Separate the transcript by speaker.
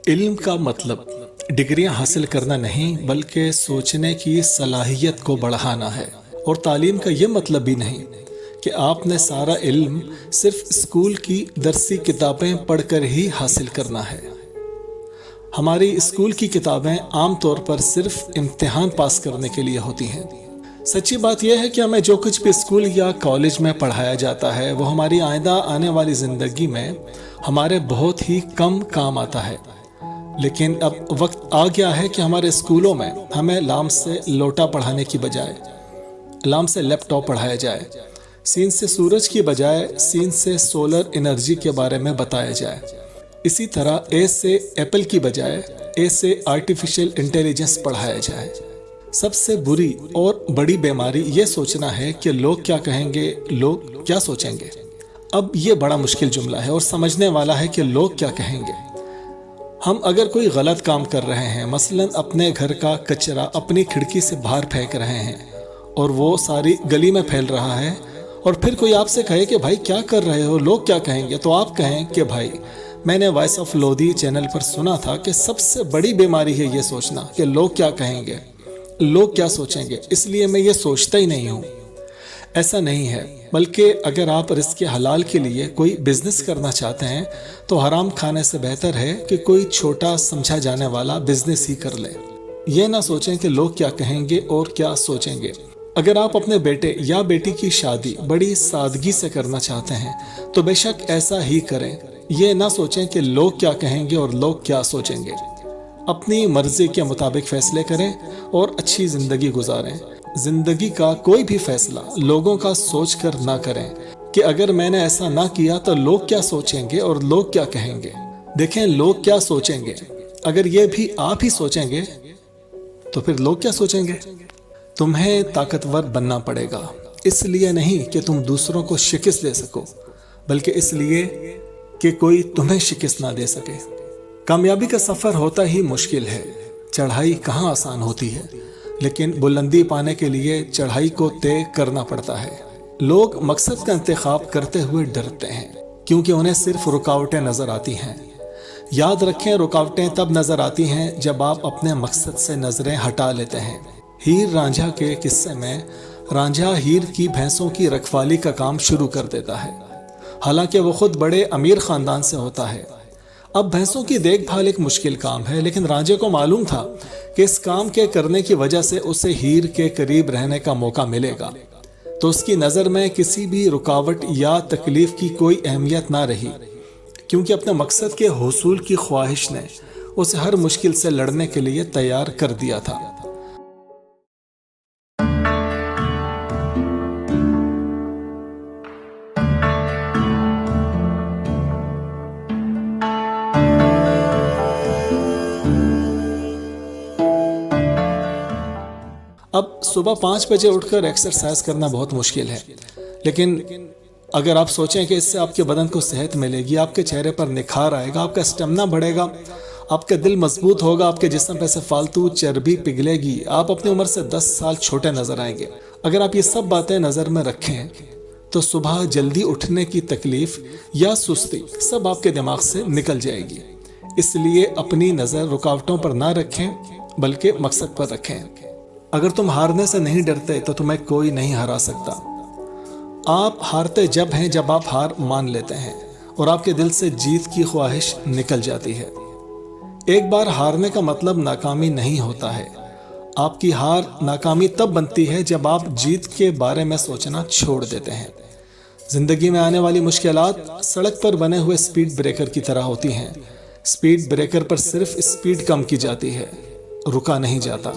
Speaker 1: علم کا مطلب ڈگریاں حاصل کرنا نہیں بلکہ سوچنے کی صلاحیت کو بڑھانا ہے، اور تعلیم کا یہ مطلب بھی نہیں کہ آپ نے سارا علم صرف اسکول کی درسی کتابیں پڑھ کر ہی حاصل کرنا ہے۔ ہماری اسکول کی کتابیں عام طور پر صرف امتحان پاس کرنے کے لیے ہوتی ہیں۔ سچی بات یہ ہے کہ ہمیں جو کچھ بھی اسکول یا کالج میں پڑھایا جاتا ہے وہ ہماری آئندہ آنے والی زندگی میں ہمارے بہت ہی کم کام آتا ہے، لیکن اب وقت آ گیا ہے کہ ہمارے اسکولوں میں ہمیں لام سے لوٹا پڑھانے کی بجائے لام سے لیپ ٹاپ پڑھایا جائے، سین سے سورج کی بجائے سین سے سولر انرجی کے بارے میں بتایا جائے، اسی طرح اے سے ایپل کی بجائے اے سے آرٹیفیشل انٹیلیجنس پڑھایا جائے۔ سب سے بری اور بڑی بیماری یہ سوچنا ہے کہ لوگ کیا کہیں گے، لوگ کیا سوچیں گے۔ اب یہ بڑا مشکل جملہ ہے اور سمجھنے والا ہے کہ لوگ کیا کہیں گے۔ ہم اگر کوئی غلط کام کر رہے ہیں، مثلا اپنے گھر کا کچرا اپنی کھڑکی سے باہر پھینک رہے ہیں اور وہ ساری گلی میں پھیل رہا ہے، اور پھر کوئی آپ سے کہے کہ بھائی کیا کر رہے ہو، لوگ کیا کہیں گے، تو آپ کہیں کہ بھائی میں نے وائس آف لودھی چینل پر سنا تھا کہ سب سے بڑی بیماری ہے یہ سوچنا کہ لوگ کیا کہیں گے، لوگ کیا سوچیں گے، اس لیے میں یہ سوچتا ہی نہیں ہوں۔ ایسا نہیں ہے، بلکہ اگر آپ رزق حلال کے لیے کوئی بزنس کرنا چاہتے ہیں تو حرام کھانے سے بہتر ہے کہ کوئی چھوٹا سمجھا جانے والا بزنس ہی کر لے۔ یہ نہ سوچیں کہ لوگ کیا کہیں گے اور کیا سوچیں گے۔ اگر آپ اپنے بیٹے یا بیٹی کی شادی بڑی سادگی سے کرنا چاہتے ہیں تو بے شک ایسا ہی کریں۔ یہ نہ سوچیں کہ لوگ کیا کہیں گے اور لوگ کیا سوچیں گے۔ اپنی مرضی کے مطابق فیصلے کریں اور اچھی زندگی گزاریں۔ زندگی کا کوئی بھی فیصلہ لوگوں کا سوچ کر نہ کریں کہ اگر میں نے ایسا نہ کیا تو لوگ کیا سوچیں گے اور لوگ کیا کہیں گے۔ دیکھیں لوگ کیا سوچیں گے، اگر یہ بھی آپ ہی سوچیں گے تو پھر لوگ کیا سوچیں گے۔ تمہیں طاقتور بننا پڑے گا، اس لیے نہیں کہ تم دوسروں کو شکست دے سکو، بلکہ اس لیے کہ کوئی تمہیں شکست نہ دے سکے۔ کامیابی کا سفر ہوتا ہی مشکل ہے، چڑھائی کہاں آسان ہوتی ہے، لیکن بلندی پانے کے لیے چڑھائی کو طے کرنا پڑتا ہے۔ لوگ مقصد کا انتخاب کرتے ہوئے ڈرتے ہیں کیونکہ انہیں صرف رکاوٹیں نظر آتی ہیں۔ یاد رکھیں رکاوٹیں تب نظر آتی ہیں جب آپ اپنے مقصد سے نظریں ہٹا لیتے ہیں۔ ہیر رانجھا کے قصے میں رانجھا ہیر کی بھینسوں کی رکھوالی کا کام شروع کر دیتا ہے، حالانکہ وہ خود بڑے امیر خاندان سے ہوتا ہے۔ اب بھینسوں کی دیکھ بھال ایک مشکل کام ہے، لیکن رانجھے کو معلوم تھا کہ اس کام کے کرنے کی وجہ سے اسے ہیر کے قریب رہنے کا موقع ملے گا، تو اس کی نظر میں کسی بھی رکاوٹ یا تکلیف کی کوئی اہمیت نہ رہی، کیونکہ اپنے مقصد کے حصول کی خواہش نے اسے ہر مشکل سے لڑنے کے لیے تیار کر دیا تھا۔ اب صبح 5 بجے اٹھ کر ایکسرسائز کرنا بہت مشکل ہے، لیکن اگر آپ سوچیں کہ اس سے آپ کے بدن کو صحت ملے گی، آپ کے چہرے پر نکھار آئے گا، آپ کا اسٹیمنا بڑھے گا، آپ کا دل مضبوط ہوگا، آپ کے جسم پہ سے فالتو چربی پگھلے گی، آپ اپنی عمر سے 10 سال چھوٹے نظر آئیں گے۔ اگر آپ یہ سب باتیں نظر میں رکھیں تو صبح جلدی اٹھنے کی تکلیف یا سستی سب آپ کے دماغ سے نکل جائے گی۔ اس لیے اپنی نظر رکاوٹوں پر نہ رکھیں بلکہ مقصد پر رکھیں۔ اگر تم ہارنے سے نہیں ڈرتے تو تمہیں کوئی نہیں ہرا سکتا۔ آپ ہارتے جب ہیں جب آپ ہار مان لیتے ہیں اور آپ کے دل سے جیت کی خواہش نکل جاتی ہے۔ ایک بار ہارنے کا مطلب ناکامی نہیں ہوتا ہے۔ آپ کی ہار ناکامی تب بنتی ہے جب آپ جیت کے بارے میں سوچنا چھوڑ دیتے ہیں۔ زندگی میں آنے والی مشکلات سڑک پر بنے ہوئے سپیڈ بریکر کی طرح ہوتی ہیں۔ سپیڈ بریکر پر صرف سپیڈ کم کی جاتی ہے، رکا نہیں جاتا۔